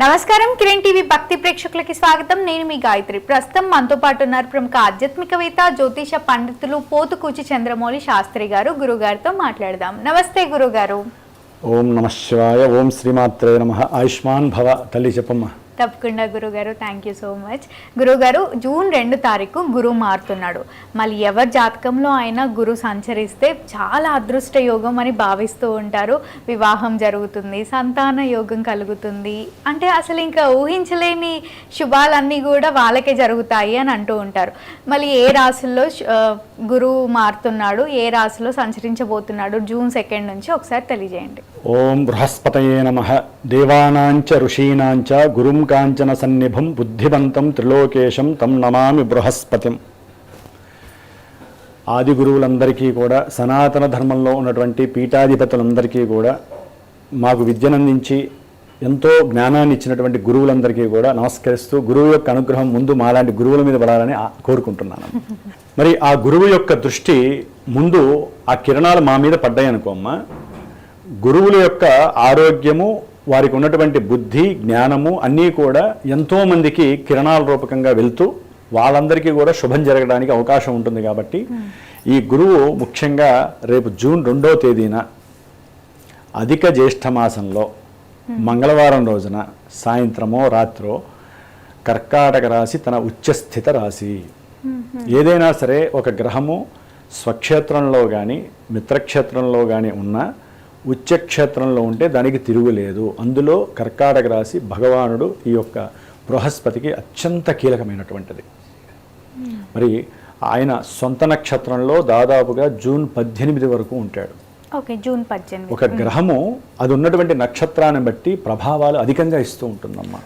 నమస్కారం కిరణ్ టీవీ భక్తి ప్రేక్షకులకి స్వాగతం. నేను మీ గాయత్రి. ప్రస్తుతం మనతో పాటు ఉన్నారు ప్రముఖ ఆధ్యాత్మికవేత్త జ్యోతిష పండితులు పోతుకూచి చంద్రమౌళి శాస్త్రి గారు. గురుగారితో మాట్లాడదాం. నమస్తే గురుగారు. ఓం నమః శివాయ. ఓం శ్రీమాత్రే నమః. ఆయుష్మాన్ భవ. తల్లి చెప్పమ్మా. తప్పకుండా గురుగారు, థ్యాంక్ యూ సో మచ్. గురుగారు, జూన్ 2 తారీఖు గురువు మారుతున్నాడు. మళ్ళీ ఎవరి జాతకంలో అయినా గురు సంచరిస్తే చాలా అదృష్ట యోగం అని భావిస్తూ ఉంటారు. వివాహం జరుగుతుంది, సంతాన యోగం కలుగుతుంది, అంటే అసలు ఇంకా ఊహించలేని శుభాలన్నీ కూడా వాళ్ళకే జరుగుతాయి అని అంటూ ఉంటారు. మళ్ళీ ఏ రాశుల్లో గురువు మారుతున్నాడు, ఏ రాశిలో సంచరించబోతున్నాడు జూన్ 2 నుంచి ఒకసారి తెలియజేయండి. ఓం బృహస్పతయే నమః. దేవానాంచ ఋషీనాంచ గురుం కాంచన సన్నిభం బుద్ధివంతం త్రిలోకేశం తం నమామి బృహస్పతిం. ఆది గురువులందరికీ కూడా, సనాతన ధర్మంలో ఉన్నటువంటి పీఠాధిపతులందరికీ కూడా, మాకు విద్యనందించి ఎంతో జ్ఞానాన్ని ఇచ్చినటువంటి గురువులందరికీ కూడా నమస్కరిస్తూ, గురువు యొక్క అనుగ్రహం ముందు మాలాంటి గురువుల మీద పడాలని కోరుకుంటున్నాను. మరి ఆ గురువు యొక్క దృష్టి ముందు ఆ కిరణాలు మా మీద పడ్డాయి అనుకోమ్మా. గురువుల యొక్క ఆరోగ్యము, వారికి ఉన్నటువంటి బుద్ధి జ్ఞానము అన్నీ కూడా ఎంతోమందికి కిరణాల రూపకంగా వెళ్తూ వాళ్ళందరికీ కూడా శుభం జరగడానికి అవకాశం ఉంటుంది. కాబట్టి ఈ గురువు ముఖ్యంగా రేపు జూన్ 2వ తేదీన అధిక జ్యేష్ఠ మాసంలో మంగళవారం రోజున సాయంత్రమో రాత్రో కర్కాటక రాశి తన ఉచ్చస్థిత రాశి. ఏదైనా సరే ఒక గ్రహము స్వక్షేత్రంలో కానీ మిత్రక్షేత్రంలో కానీ ఉన్నా ఉచ్చక్షేత్రంలో ఉంటే దానికి తిరుగులేదు. అందులో కర్కాటక రాశి భగవానుడు ఈ యొక్క బృహస్పతికి అత్యంత కీలకమైనటువంటిది. మరి ఆయన సొంత నక్షత్రంలో దాదాపుగా జూన్ 18 వరకు ఉంటాడు. జూన్ 18. ఒక గ్రహము అది ఉన్నటువంటి నక్షత్రాన్ని బట్టి ప్రభావాలు అధికంగా ఇస్తూ ఉంటుందమ్మా.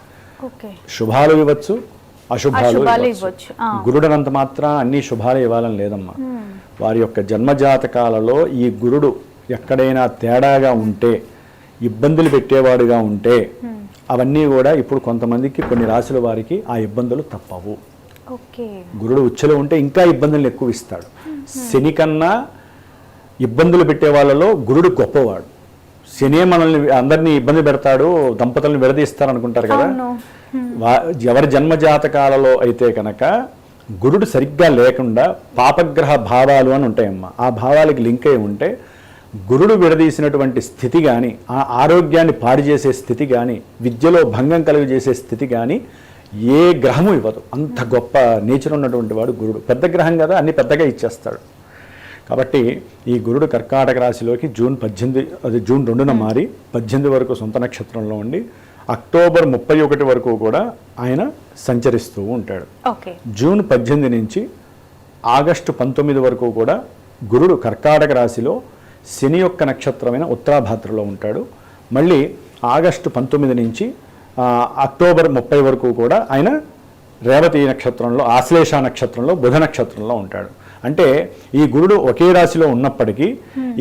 శుభాలు ఇవ్వచ్చు, అశుభాలు ఇవ్వచ్చు. గురుడనంత మాత్రం అన్ని శుభాలు ఇవ్వాలని లేదమ్మా. వారి యొక్క జన్మజాతకాలలో ఈ గురుడు ఎక్కడైనా తేడాగా ఉంటే, ఇబ్బందులు పెట్టేవాడుగా ఉంటే, అవన్నీ కూడా ఇప్పుడు కొంతమందికి కొన్ని రాశుల వారికి ఆ ఇబ్బందులు తప్పవు. గురుడు ఉచ్చలో ఉంటే ఇంకా ఇబ్బందులు ఎక్కువ ఇస్తాడు. శని కన్నా ఇబ్బందులు పెట్టే వాళ్ళలో గురుడు గొప్పవాడు. శని మనల్ని అందరినీ ఇబ్బంది పెడతాడు, దంపతులను విడదీస్తారు అనుకుంటారు కదా. ఎవరి జన్మజాతకాలలో అయితే కనుక గురుడు సరిగ్గా లేకుండా పాపగ్రహ భావాలు అని ఉంటాయమ్మా. ఆ భావాలకి లింక్ అయి ఉంటే గురుడు విడదీసినటువంటి స్థితి కానీ, ఆ ఆరోగ్యాన్ని పాడు చేసే స్థితి కానీ, విద్యలో భంగం కలుగజేసే స్థితి కానీ ఏ గ్రహము ఇవ్వదు. అంత గొప్ప నేచర్ ఉన్నటువంటి వాడు గురుడు. పెద్ద గ్రహం కదా, అన్ని పెద్దగా ఇచ్చేస్తాడు. కాబట్టి ఈ గురుడు కర్కాటక రాశిలోకి జూన్ 2న మారి 18 వరకు సొంత నక్షత్రంలో ఉండి అక్టోబర్ 31 వరకు కూడా ఆయన సంచరిస్తూ ఉంటాడు. జూన్ 18 నుంచి ఆగస్టు 19 వరకు కూడా గురుడు కర్కాటక రాశిలో శని యొక్క నక్షత్రమైన ఉత్తరాభాద్రలో ఉంటాడు. మళ్ళీ ఆగస్టు 19 నుంచి అక్టోబర్ 30 వరకు కూడా ఆయన రేవతి నక్షత్రంలో, ఆశ్లేష నక్షత్రంలో, బుధ నక్షత్రంలో ఉంటాడు. అంటే ఈ గురుడు ఒకే రాశిలో ఉన్నప్పటికీ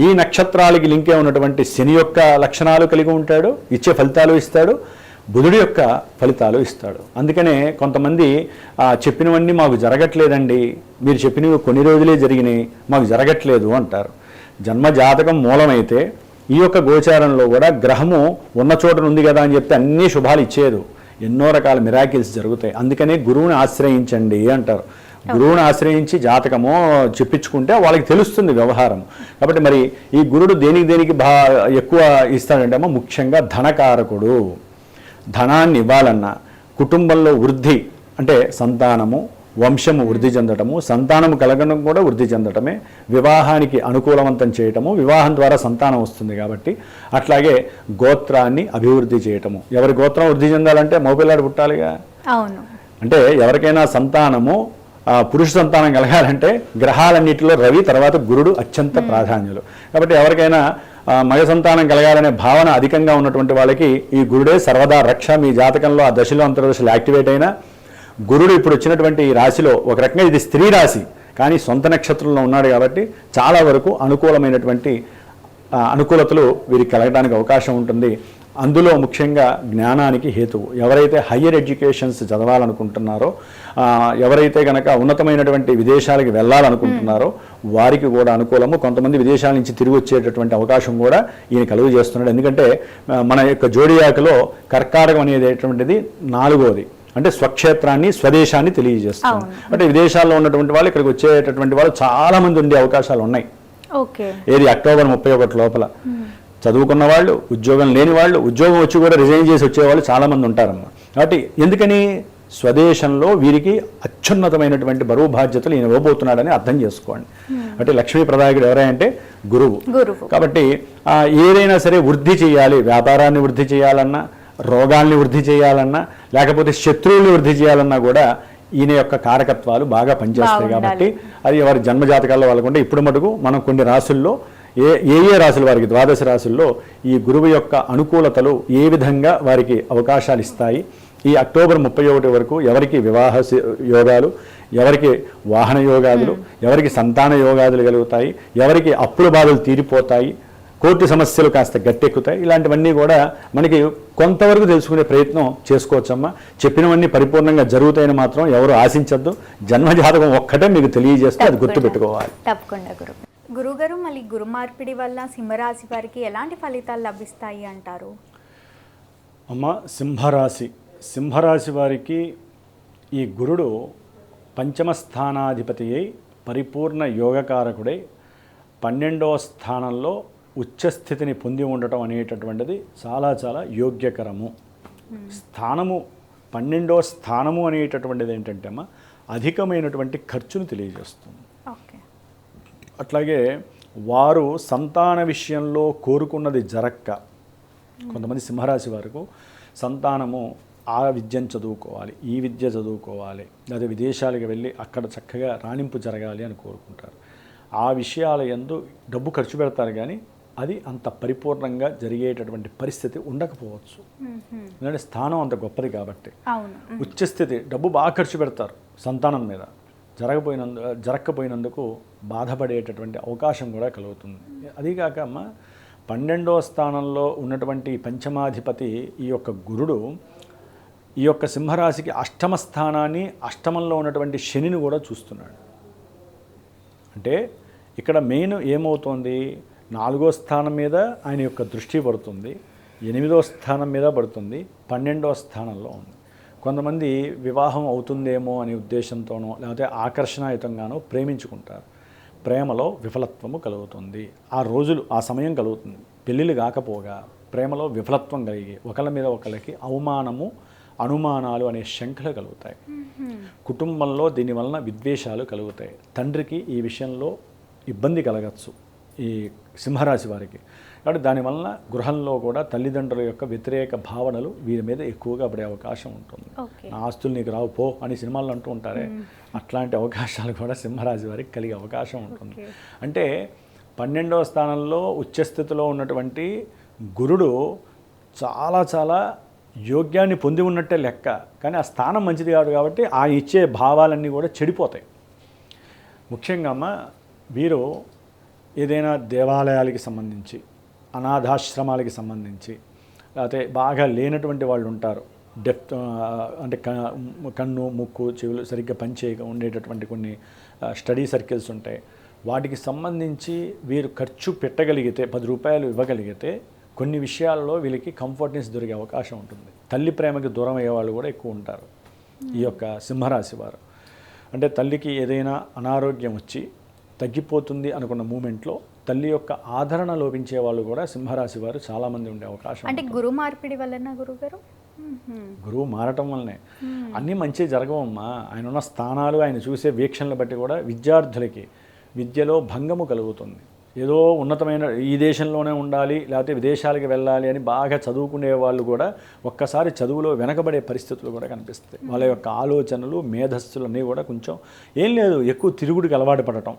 ఈ నక్షత్రాలకి లింకే ఉన్నటువంటి శని యొక్క లక్షణాలు కలిగి ఉంటాడు, ఇచ్చే ఫలితాలు ఇస్తాడు, బుధుడి యొక్క ఫలితాలు ఇస్తాడు. అందుకనే కొంతమంది చెప్పినవన్నీ మాకు జరగట్లేదండి, మీరు చెప్పినవి కొన్ని రోజులే జరిగినాయి, మాకు జరగట్లేదు అంటారు. జన్మజాతకం మూలమైతే ఈ యొక్క గోచారంలో కూడా గ్రహము ఉన్న చోట ఉంది కదా అని చెప్తే అన్ని శుభాలు ఇచ్చేదు. ఎన్నో రకాల మిరాకిల్స్ జరుగుతాయి. అందుకనే గురువుని ఆశ్రయించండి అంటారు. గురువుని ఆశ్రయించి జాతకమో చెప్పించుకుంటే వాళ్ళకి తెలుస్తుంది వ్యవహారం. కాబట్టి మరి ఈ గురుడు దేనికి ఎక్కువ ఇస్తాడంటే అమ్మ, ముఖ్యంగా ధనకారకుడు. ధనాన్ని ఇవ్వాలన్నా, కుటుంబంలో వృద్ధి అంటే సంతానము, వంశము వృద్ధి చెందటము, సంతానము కలగడం కూడా వృద్ధి చెందటమే, వివాహానికి అనుకూలవంతం చేయటము, వివాహం ద్వారా సంతానం వస్తుంది కాబట్టి, అట్లాగే గోత్రాన్ని అభివృద్ధి చేయటము. ఎవరి గోత్రం వృద్ధి చెందాలంటే మగపిల్లాడు పుట్టాలిగా. అవును. అంటే ఎవరికైనా సంతానము, పురుష సంతానం కలగాలంటే గ్రహాలన్నింటిలో రవి తర్వాత గురుడు అత్యంత ప్రాధాన్యులు. కాబట్టి ఎవరికైనా మగ సంతానం కలగాలనే భావన అధికంగా ఉన్నటువంటి వాళ్ళకి ఈ గురుడే సర్వదా రక్ష. మీ జాతకంలో ఆ దశలో అంతర్దశలు యాక్టివేట్ అయినా గురుడు ఇప్పుడు వచ్చినటువంటి ఈ రాశిలో ఒక రకంగా ఇది స్త్రీ రాశి, కానీ సొంత నక్షత్రంలో ఉన్నాడు కాబట్టి చాలా వరకు అనుకూలమైనటువంటి అనుకూలతలు వీరికి కలగడానికి అవకాశం ఉంటుంది. అందులో ముఖ్యంగా జ్ఞానానికి హేతువు. ఎవరైతే హయ్యర్ ఎడ్యుకేషన్స్ చదవాలనుకుంటున్నారో, ఎవరైతే కనుక ఉన్నతమైనటువంటి విదేశాలకి వెళ్ళాలనుకుంటున్నారో వారికి కూడా అనుకూలము. కొంతమంది విదేశాల నుంచి తిరిగి వచ్చేటటువంటి అవకాశం కూడా ఈయన కలుగు చేస్తున్నాడు. ఎందుకంటే మన యొక్క జోడియాకలో కర్కాటకం అనేటటువంటిది 4వది, అంటే స్వక్షేత్రాన్ని స్వదేశాన్ని తెలియజేస్తుంది. అంటే విదేశాల్లో ఉన్నటువంటి వాళ్ళు ఇక్కడికి వచ్చేటటువంటి వాళ్ళు చాలా మంది ఉండే అవకాశాలు ఉన్నాయి. ఏది అక్టోబర్ 31 లోపల చదువుకున్న వాళ్ళు, ఉద్యోగం లేని వాళ్ళు, ఉద్యోగం వచ్చి కూడా రిజైన్ చేసి వచ్చేవాళ్ళు చాలామంది ఉంటారమ్మా. కాబట్టి ఎందుకని స్వదేశంలో వీరికి అత్యున్నతమైనటువంటి బరువు బాధ్యతలు ఈయన ఇవ్వబోతున్నాడని అర్థం చేసుకోండి. అంటే లక్ష్మీ ప్రదాయకుడు ఎవరంటే గురువు. కాబట్టి ఏదైనా సరే వృద్ధి చేయాలి, వ్యాపారాన్ని వృద్ధి చేయాలన్నా, రోగాల్ని వృద్ధి చేయాలన్నా, లేకపోతే శత్రువుల్ని వృద్ధి చేయాలన్నా కూడా ఈయన యొక్క కారకత్వాలు బాగా పనిచేస్తాయి. కాబట్టి అది వారి జన్మజాతకాల్లో వాళ్ళకుంటే ఇప్పుడు మటుకు మనం కొన్ని రాసుల్లో ఏ రాశుల వారికి 12 రాశుల్లో ఈ గురువు యొక్క అనుకూలతలు ఏ విధంగా వారికి అవకాశాలు ఇస్తాయి, ఈ అక్టోబర్ 31 వరకు ఎవరికి వివాహ యోగాలు, ఎవరికి వాహన యోగాదులు, ఎవరికి సంతాన యోగాదులు కలుగుతాయి, ఎవరికి అప్పుల బాధలు తీరిపోతాయి, కోర్టు సమస్యలు కాస్త గట్టెక్కుతాయి, ఇలాంటివన్నీ కూడా మనకి కొంతవరకు తెలుసుకునే ప్రయత్నం చేసుకోవచ్చమ్మా. చెప్పినవన్నీ పరిపూర్ణంగా జరుగుతాయని మాత్రం ఎవరు ఆశించద్దు. జన్మజాతకం ఒక్కటే మీకు తెలియజేస్తే అది గుర్తుపెట్టుకోవాలి. తప్పకుండా గురుగారు, మళ్ళీ గురు మార్పిడి వల్ల సింహరాశి వారికి ఎలాంటి ఫలితాలు లభిస్తాయి అంటారు? అమ్మ, సింహరాశి వారికి ఈ గురుడు పంచమ స్థానాధిపతి అయి పరిపూర్ణ యోగకారకుడై 12వ స్థానంలో ఉచ్చస్థితిని పొంది ఉండటం అనేటటువంటిది చాలా చాలా యోగ్యకరము. స్థానము 12వ స్థానము అనేటటువంటిది ఏంటంటే అమ్మ అధికమైనటువంటి ఖర్చును తెలియజేస్తుంది. అట్లాగే వారు సంతాన విషయంలో కోరుకున్నది జరక్క, కొంతమంది సింహరాశి వారికి సంతానము ఆ విద్యను చదువుకోవాలి, ఈ విద్య చదువుకోవాలి, లేదా విదేశాలకు వెళ్ళి అక్కడ చక్కగా రాణింపు జరగాలి అని కోరుకుంటారు. ఆ విషయాల యందు డబ్బు ఖర్చు పెడతారు, కానీ అది అంత పరిపూర్ణంగా జరిగేటటువంటి పరిస్థితి ఉండకపోవచ్చు. ఎందుకంటే స్థానం అంత గొప్పది కాబట్టి. ఉచ్చస్థితి డబ్బు బాగా ఖర్చు పెడతారు, సంతానం మీద జరగకపోయినందుకు బాధపడేటటువంటి అవకాశం కూడా కలుగుతుంది. అదీగాక అమ్మ 12వ స్థానంలో ఉన్నటువంటి పంచమాధిపతి ఈ యొక్క గురుడు ఈ యొక్క సింహరాశికి అష్టమ స్థానాన్ని, అష్టమంలో ఉన్నటువంటి శనిని కూడా చూస్తున్నాడు. అంటే ఇక్కడ మెయిన్ ఏమవుతోంది, 4వ స్థానం మీద ఆయన యొక్క దృష్టి పడుతుంది, 8వ స్థానం మీద పడుతుంది, 12వ స్థానంలో ఉంది. కొంతమంది వివాహం అవుతుందేమో అనే ఉద్దేశంతోనో లేకపోతే ఆకర్షణాయుతంగానో ప్రేమించుకుంటారు. ప్రేమలో విఫలత్వము కలుగుతుంది. ఆ సమయం కలుగుతుంది. పెళ్ళిళ్ళు కాకపోగా ప్రేమలో విఫలత్వం కలిగి ఒకళ్ళ మీద ఒకళ్ళకి అవమానము, అనుమానాలు అనే శంకలు కలుగుతాయి. కుటుంబంలో దీనివలన విద్వేషాలు కలుగుతాయి. తండ్రికి ఈ విషయంలో ఇబ్బంది కలగచ్చు ఈ సింహరాశి వారికి. కాబట్టి దానివల్ల గృహంలో కూడా తల్లిదండ్రుల యొక్క వ్యతిరేక భావనలు వీరి మీద ఎక్కువగా పడే అవకాశం ఉంటుంది. నా ఆస్తులు నీకు రావు పో అని సినిమాలు అంటూ ఉంటారే, అట్లాంటి అవకాశాలు కూడా సింహరాశి వారికి కలిగే అవకాశం ఉంటుంది. అంటే 12వ స్థానంలో ఉచ్చస్థితిలో ఉన్నటువంటి గురుడు చాలా చాలా యోగ్యాన్ని పొంది ఉన్నట్టే లెక్క, కానీ ఆ స్థానం మంచిది కాదు కాబట్టి ఆ ఇచ్చే భావాలన్నీ కూడా చెడిపోతాయి. ముఖ్యంగా అమ్మ వీరు ఏదైనా దేవాలయాలకి సంబంధించి, అనాథాశ్రమాలకి సంబంధించి, లేకపోతే బాగా లేనటువంటి వాళ్ళు ఉంటారు, అంటే కన్ను ముక్కు చెవులు సరిగ్గా పనిచేయక ఉండేటటువంటి కొన్ని స్టడీ సర్కిల్స్ ఉంటాయి. వాటికి సంబంధించి వీరు ఖర్చు పెట్టగలిగితే, 10 రూపాయలు ఇవ్వగలిగితే కొన్ని విషయాల్లో వీళ్ళకి కంఫర్ట్నెస్ దొరికే అవకాశం ఉంటుంది. తల్లి ప్రేమకి దూరం అయ్యే వాళ్ళు కూడా ఎక్కువ ఉంటారు ఈ యొక్క సింహరాశి వారు. అంటే తల్లికి ఏదైనా అనారోగ్యం వచ్చి తగ్గిపోతుంది అనుకున్న మూమెంట్లో తల్లి యొక్క ఆదరణ లోపించే వాళ్ళు కూడా సింహరాశి వారు చాలామంది ఉండే అవకాశం. అంటే గురు మార్పిడి వలన గురుగారు, గురువు మారటం వల్లనే అన్నీ మంచి జరగవమ్మా. ఆయన ఉన్న స్థానాలు, ఆయన చూసే వీక్షణలు బట్టి కూడా విద్యార్థులకి విద్యలో భంగము కలుగుతుంది. ఏదో ఉన్నతమైన ఈ దేశంలోనే ఉండాలి లేకపోతే విదేశాలకు వెళ్ళాలి అని బాగా చదువుకునే వాళ్ళు కూడా ఒక్కసారి చదువులో వెనకబడే పరిస్థితులు కూడా కనిపిస్తాయి. వాళ్ళ యొక్క ఆలోచనలు, మేధస్సులన్నీ కూడా కొంచెం ఏం లేదు, ఎక్కువ తిరుగుడికి అలవాటు పడటం,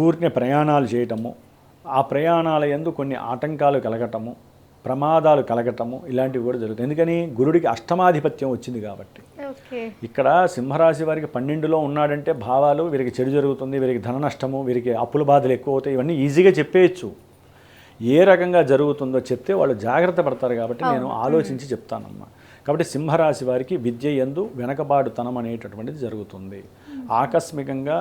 ఊరినే ప్రయాణాలు చేయటము, ఆ ప్రయాణాల యందు కొన్ని ఆటంకాలు కలగటము, ప్రమాదాలు కలగటము, ఇలాంటివి కూడా జరుగుతాయి. ఎందుకని గురుడికి అష్టమాధిపత్యం వచ్చింది కాబట్టి. ఇక్కడ సింహరాశి వారికి 12లో ఉన్నాడంటే భావాలు వీరికి చెడు జరుగుతుంది, వీరికి ధన నష్టము, వీరికి అప్పుల బాధలు ఎక్కువ అవుతాయి, ఇవన్నీ ఈజీగా చెప్పేయచ్చు. ఏ రకంగా జరుగుతుందో చెప్తే వాళ్ళు జాగ్రత్త పడతారు కాబట్టి నేను ఆలోచించి చెప్తానమ్మా. కాబట్టి సింహరాశి వారికి విద్య యందు వెనకబాటుతనం అనేటటువంటిది జరుగుతుంది. ఆకస్మికంగా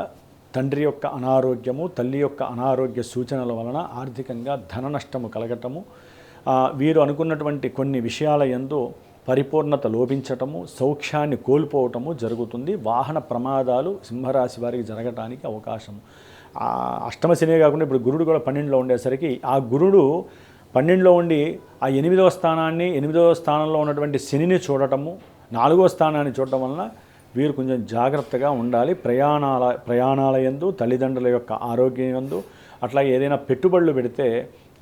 తండ్రి యొక్క అనారోగ్యము, తల్లి యొక్క అనారోగ్య సూచనల వలన ఆర్థికంగా ధన నష్టము కలగటము, వీరు అనుకున్నటువంటి కొన్ని విషయాల యందు పరిపూర్ణత లోపించటము, సౌఖ్యాన్ని కోల్పోవటము జరుగుతుంది. వాహన ప్రమాదాలు సింహరాశి వారికి జరగటానికి అవకాశం. అష్టమ శనే కాకుండా ఇప్పుడు గురుడు కూడా 12లో ఉండేసరికి ఆ గురుడు 12లో ఉండి ఆ 8వ స్థానాన్ని, 8వ స్థానంలో ఉన్నటువంటి శనిని చూడటము, 4వ స్థానాన్ని చూడటం వలన వీరు కొంచెం జాగ్రత్తగా ఉండాలి. ప్రయాణాల యందు, తల్లిదండ్రుల యొక్క ఆరోగ్యం యందు, అట్లా ఏదైనా పెట్టుబడులు పెడితే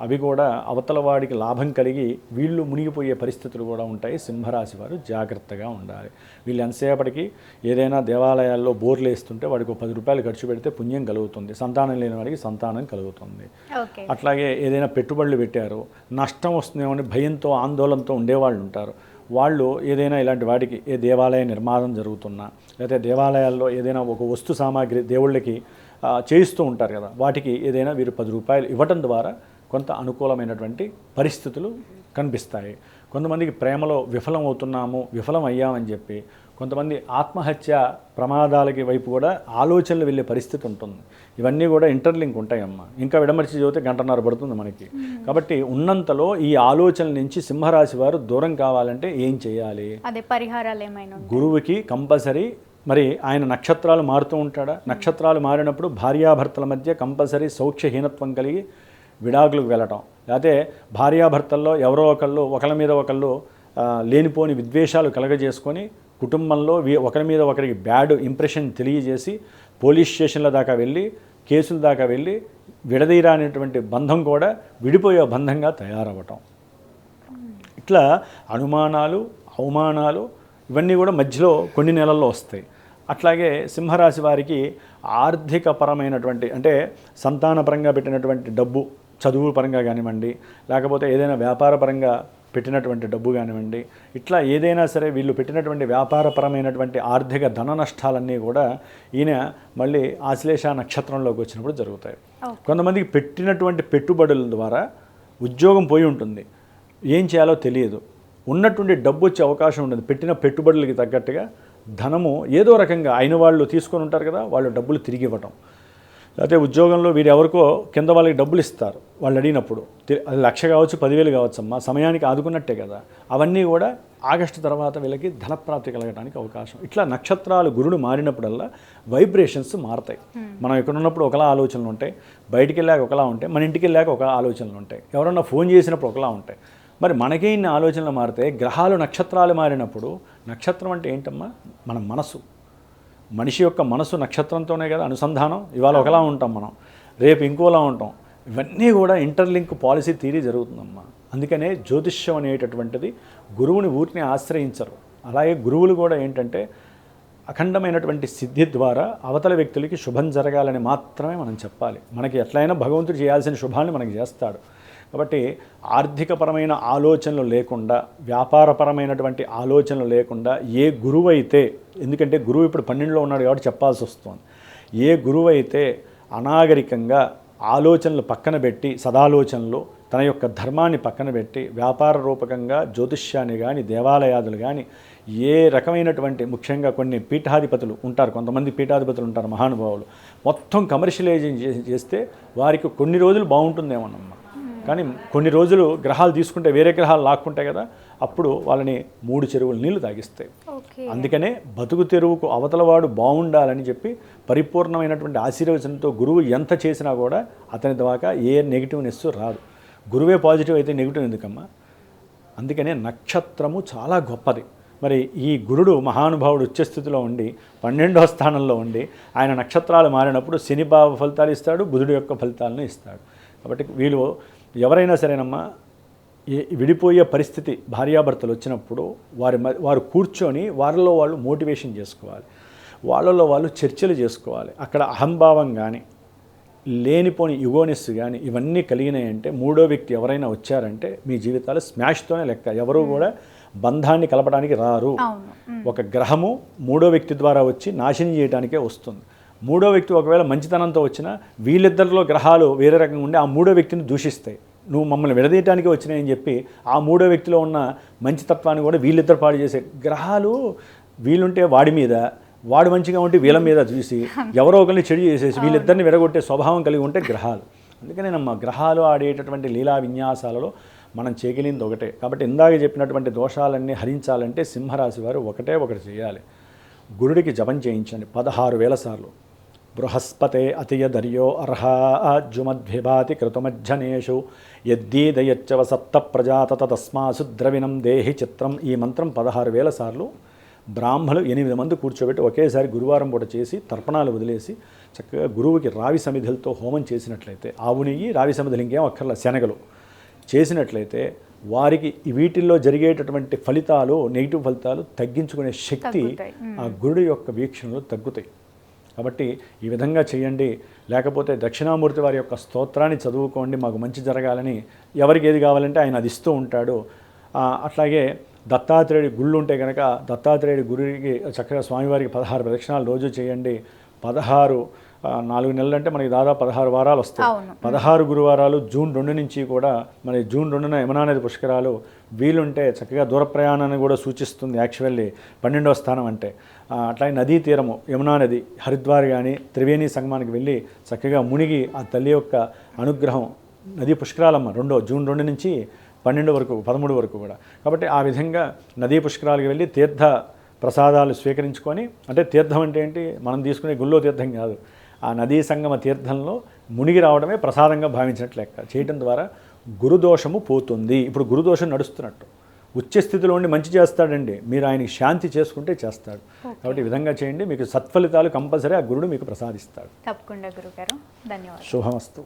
అవి కూడా అవతల వాడికి లాభం కలిగి వీళ్ళు మునిగిపోయే పరిస్థితులు కూడా ఉంటాయి. సింహరాశి వారు జాగ్రత్తగా ఉండాలి. వీళ్ళు ఎంతసేపటికి ఏదైనా దేవాలయాల్లో బోర్లు వేస్తుంటే వాడికి 10 రూపాయలు ఖర్చు పెడితే పుణ్యం కలుగుతుంది, సంతానం లేని వాడికి సంతానం కలుగుతుంది. అట్లాగే ఏదైనా పెట్టుబడులు పెట్టారు, నష్టం వస్తుందేమో అని భయంతో ఆందోళనతో ఉండేవాళ్ళు ఉంటారు. వాళ్ళు ఏదైనా ఇలాంటి వాటికి ఏ దేవాలయ నిర్మాణం జరుగుతున్నా, లేకపోతే దేవాలయాల్లో ఏదైనా ఒక వస్తు సామాగ్రి దేవుళ్ళకి చేయిస్తూ ఉంటారు కదా, వాటికి ఏదైనా వీరు 10 రూపాయలు ఇవ్వటం ద్వారా కొంత అనుకూలమైనటువంటి పరిస్థితులు కనిపిస్తాయి. కొంతమందికి ప్రేమలో విఫలం అయ్యామని చెప్పి కొంతమంది ఆత్మహత్య ప్రమాదాలకి వైపు కూడా ఆలోచనలు వెళ్ళే పరిస్థితి ఉంటుంది. ఇవన్నీ కూడా ఇంటర్లింక్ ఉంటాయమ్మా. ఇంకా విడమర్చి చదివితే 1.5 గంట పడుతుంది మనకి. కాబట్టి ఉన్నంతలో ఈ ఆలోచనల నుంచి సింహరాశి వారు దూరం కావాలంటే ఏం చేయాలి? అదే పరిహారాలు ఏమైనా? గురువుకి కంపల్సరీ మరి ఆయన నక్షత్రాలు మారుతూ ఉంటాడా, నక్షత్రాలు మారినప్పుడు భార్యాభర్తల మధ్య కంపల్సరీ సౌఖ్యహీనత్వం కలిగి విడాకులకు వెళ్ళటం, లేకపోతే భార్యాభర్తల్లో ఎవరో ఒకళ్ళ మీద ఒకళ్ళు లేనిపోని విద్వేషాలు కలగజేసుకొని కుటుంబంలో ఒకరి మీద ఒకరికి బ్యాడ్ ఇంప్రెషన్ తెలియజేసి పోలీస్ స్టేషన్ల దాకా వెళ్ళి కేసుల దాకా వెళ్ళి విడదీరానేటువంటి బంధం కూడా విడిపోయే బంధంగా తయారవ్వటం, ఇట్లా అనుమానాలు, అవమానాలు ఇవన్నీ కూడా మధ్యలో కొన్ని నెలల్లో వస్తాయి. అట్లాగే సింహరాశి వారికి ఆర్థికపరమైనటువంటి అంటే సంతానపరంగా పెట్టినటువంటి డబ్బు, చదువు పరంగా కానివ్వండి, లేకపోతే ఏదైనా వ్యాపారపరంగా పెట్టినటువంటి డబ్బు కానివ్వండి, ఇట్లా ఏదైనా సరే వీళ్ళు పెట్టినటువంటి వ్యాపారపరమైనటువంటి ఆర్థిక ధన నష్టాలన్నీ కూడా ఈయన మళ్ళీ ఆశ్లేష నక్షత్రంలోకి వచ్చినప్పుడు జరుగుతాయి. కొంతమందికి పెట్టినటువంటి పెట్టుబడుల ద్వారా ఉద్యోగం పోయి ఉంటుంది, ఏం చేయాలో తెలియదు, ఉన్నటువంటి డబ్బు వచ్చే అవకాశం ఉండదు. పెట్టిన పెట్టుబడులకి తగ్గట్టుగా ధనము ఏదో రకంగా అయిన వాళ్ళు తీసుకొని ఉంటారు కదా, వాళ్ళు డబ్బులు తిరిగి ఇవ్వటం, లేకపోతే ఉద్యోగంలో వీరు ఎవరికో కింద వాళ్ళకి డబ్బులు ఇస్తారు, వాళ్ళు అడిగినప్పుడు అది 1,00,000 కావచ్చు, 10,000 కావచ్చు అమ్మా, సమయానికి ఆదుకున్నట్టే కదా. అవన్నీ కూడా ఆగస్టు తర్వాత వీళ్ళకి ధనప్రాప్తి కలగడానికి అవకాశం. ఇట్లా నక్షత్రాలు గురుడు మారినప్పుడల్లా వైబ్రేషన్స్ మారుతాయి. మనం ఇక్కడ ఉన్నప్పుడు ఒకలా ఆలోచనలు ఉంటాయి, బయటికి వెళ్ళాక ఒకలా ఉంటాయి, మన ఇంటికి వెళ్ళాక ఒక ఆలోచనలు ఉంటాయి, ఎవరన్నా ఫోన్ చేసినప్పుడు ఒకలా ఉంటాయి. మరి మనకే ఇన్ని ఆలోచనలు మారితే గ్రహాలు నక్షత్రాలు మారినప్పుడు, నక్షత్రం అంటే ఏంటమ్మా? మన మనసు, మనిషి యొక్క మనసు నక్షత్రంతోనే కదా అనుసంధానం. ఇవాళ ఒకలా ఉంటాం మనం, రేపు ఇంకోలా ఉంటాం. ఇవన్నీ కూడా ఇంటర్లింక్ పాలసీ థియరీ జరుగుతుందమ్మా. అందుకనే జ్యోతిష్యం అనేటటువంటిది గురువుని ఊరిని ఆశ్రయించరు. అలాగే గురువులు కూడా ఏంటంటే అఖండమైనటువంటి సిద్ధి ద్వారా అవతల వ్యక్తులకి శుభం జరగాలని మాత్రమే మనం చెప్పాలి. మనకి ఎట్లయినా భగవంతుడు చేయాల్సిన శుభాన్ని మనకి చేస్తాడు. కాబట్టి ఆర్థికపరమైన ఆలోచనలు లేకుండా, వ్యాపారపరమైనటువంటి ఆలోచనలు లేకుండా ఏ గురువు అయితే, ఎందుకంటే గురువు ఇప్పుడు 12లో ఉన్నాడు కాబట్టి చెప్పాల్సి వస్తుంది, ఏ గురువు అయితే అనాగరికంగా ఆలోచనలు పక్కన పెట్టి, సదాలోచనలు తన యొక్క ధర్మాన్ని పక్కన పెట్టి వ్యాపార రూపకంగా జ్యోతిష్యాన్ని కానీ, దేవాలయాదులు కానీ, ఏ రకమైనటువంటి ముఖ్యంగా కొన్ని పీఠాధిపతులు ఉంటారు, కొంతమంది పీఠాధిపతులు ఉంటారు మహానుభావులు, మొత్తం కమర్షియలైజింగ్ చేస్తే వారికి కొన్ని రోజులు బాగుంటుందేమోనమ్మా. కానీ కొన్ని రోజులు గ్రహాలు తీసుకుంటే వేరే గ్రహాలు లాక్కుంటాయి కదా, అప్పుడు వాళ్ళని 3 చెరువులు నీళ్లు తాగిస్తాయి. అందుకనే బతుకు తెరువుకు అవతలవాడు బాగుండాలని చెప్పి పరిపూర్ణమైనటువంటి ఆశీర్వచనంతో గురువు ఎంత చేసినా కూడా అతని దాకా ఏ నెగిటివ్నెస్ రాదు. గురువే పాజిటివ్ అయితే నెగిటివ్ ఎందుకమ్మా? అందుకనే నక్షత్రము చాలా గొప్పది. మరి ఈ గురుడు మహానుభావుడు ఉచ్చస్థితిలో ఉండి 12వ స్థానంలో ఉండి ఆయన నక్షత్రాలు మారినప్పుడు శని భావ ఫలితాలు ఇస్తాడు, బుధుడు యొక్క ఫలితాలను ఇస్తాడు. కాబట్టి వీళ్ళు ఎవరైనా సరేనమ్మా విడిపోయే పరిస్థితి భార్యాభర్తలు వచ్చినప్పుడు వారు కూర్చొని వారిలో వాళ్ళు మోటివేషన్ చేసుకోవాలి, వాళ్ళలో వాళ్ళు చర్చలు చేసుకోవాలి. అక్కడ అహంభావం కానీ, లేనిపోని యుగోనెస్ కానీ ఇవన్నీ కలిగినాయంటే, 3వ వ్యక్తి ఎవరైనా వచ్చారంటే మీ జీవితాలు స్మాష్తోనే లెక్క. ఎవరు కూడా బంధాన్ని కలపడానికి రారు. ఒక గ్రహము 3వ వ్యక్తి ద్వారా వచ్చి నాశనం చేయడానికే వస్తుంది. 3వ వ్యక్తి ఒకవేళ మంచితనంతో వచ్చినా వీళ్ళిద్దరిలో గ్రహాలు వేరే రకంగా ఉండి ఆ 3వ వ్యక్తిని దూషిస్తాయి. నువ్వు మమ్మల్ని విడదీయటానికి వచ్చినాయని చెప్పి ఆ మూడో వ్యక్తిలో ఉన్న మంచి తత్వాన్ని కూడా వీళ్ళిద్దరు పాడు చేసే గ్రహాలు వీళ్ళుంటే వాడి మీద, వాడు మంచిగా ఉంటే వీళ్ళ మీద చూసి ఎవరో ఒకరిని చెడు చేసేసి వీళ్ళిద్దరిని విడగొట్టే స్వభావం కలిగి ఉంటే గ్రహాలు. అందుకనే నమ్మ గ్రహాలు ఆడేటటువంటి లీలా విన్యాసాలలో మనం చేయగలిగింది ఒకటే. కాబట్టి ఇందాక చెప్పినటువంటి దోషాలన్నీ హరించాలంటే సింహరాశి వారు ఒకటి చేయాలి. గురుడికి జపం చేయించండి 16,000 సార్లు. బృహస్పతే అతియదర్యో అర్హా జుమద్విభాతి కృతమజ్జనేషు యద్దీదయచ్చవ సప్త ప్రజాతత తస్మాసు ద్రవిణం దేహి చిత్రం. ఈ మంత్రం 16,000 సార్లు బ్రాహ్మలు 8 మంది కూర్చోబెట్టి ఒకేసారి గురువారం పూట చేసి తర్పణాలు వదిలేసి చక్కగా గురువుకి రావి సమిధులతో హోమం చేసినట్లయితే, ఆవు నెయ్యి రావి సమిధులు ఇంకేం అక్కర్ల శనగలు చేసినట్లయితే వారికి వీటిల్లో జరిగేటటువంటి ఫలితాలు, నెగిటివ్ ఫలితాలు తగ్గించుకునే శక్తి ఆ గురుడు యొక్క వీక్షణలు తగ్గుతాయి. కాబట్టి ఈ విధంగా చేయండి. లేకపోతే దక్షిణామూర్తి వారి యొక్క స్తోత్రాన్ని చదువుకోండి, మాకు మంచి జరగాలని. ఎవరికి ఏది కావాలంటే ఆయన అది ఇస్తూ ఉంటాడు. అట్లాగే దత్తాత్రేయుడి గుళ్ళు ఉంటే కనుక దత్తాత్రేయుడి గురికి చక్కగా స్వామివారికి 16 ప్రదక్షిణాలు రోజు చేయండి. 4 నెలలు అంటే మనకి దాదాపు 16 వారాలు వస్తాయి. 16 గురువారాలు జూన్ 2 నుంచి కూడా మరి జూన్ 2న యమునా నది పుష్కరాలు. వీలుంటే చక్కగా దూర ప్రయాణాన్ని కూడా సూచిస్తుంది యాక్చువల్లీ 12వ స్థానం అంటే. అట్లాగే నదీ తీరము యమునా నది హరిద్వార్ కానీ త్రివేణి సంగమానికి వెళ్ళి చక్కగా మునిగి ఆ తల్లి యొక్క అనుగ్రహం. నదీ పుష్కరాలమ్మ జూన్ 2 నుంచి 12 వరకు 13 వరకు కూడా. కాబట్టి ఆ విధంగా నదీ పుష్కరాలకు వెళ్ళి తీర్థ ప్రసాదాలు స్వీకరించుకొని, అంటే తీర్థం అంటే ఏంటి, మనం తీసుకునే గుళ్ళో తీర్థం కాదు, ఆ నదీ సంగమ తీర్థంలో మునిగి రావడమే ప్రసాదంగా భావించినట్లు లెక్క చేయడం ద్వారా గురుదోషము పోతుంది. ఇప్పుడు గురుదోషం నడుస్తున్నట్టు ఉచ్చ స్థితిలో ఉండి మంచి చేస్తాడండి, మీరు ఆయనకి శాంతి చేసుకుంటే చేస్తాడు. కాబట్టి ఈ విధంగా చేయండి, మీకు సత్ఫలితాలు కంపల్సరీ ఆ గురుడు మీకు ప్రసాదిస్తాడు. తప్పకుండా గురుగారు, ధన్యవాదాలు. శుభమస్తు.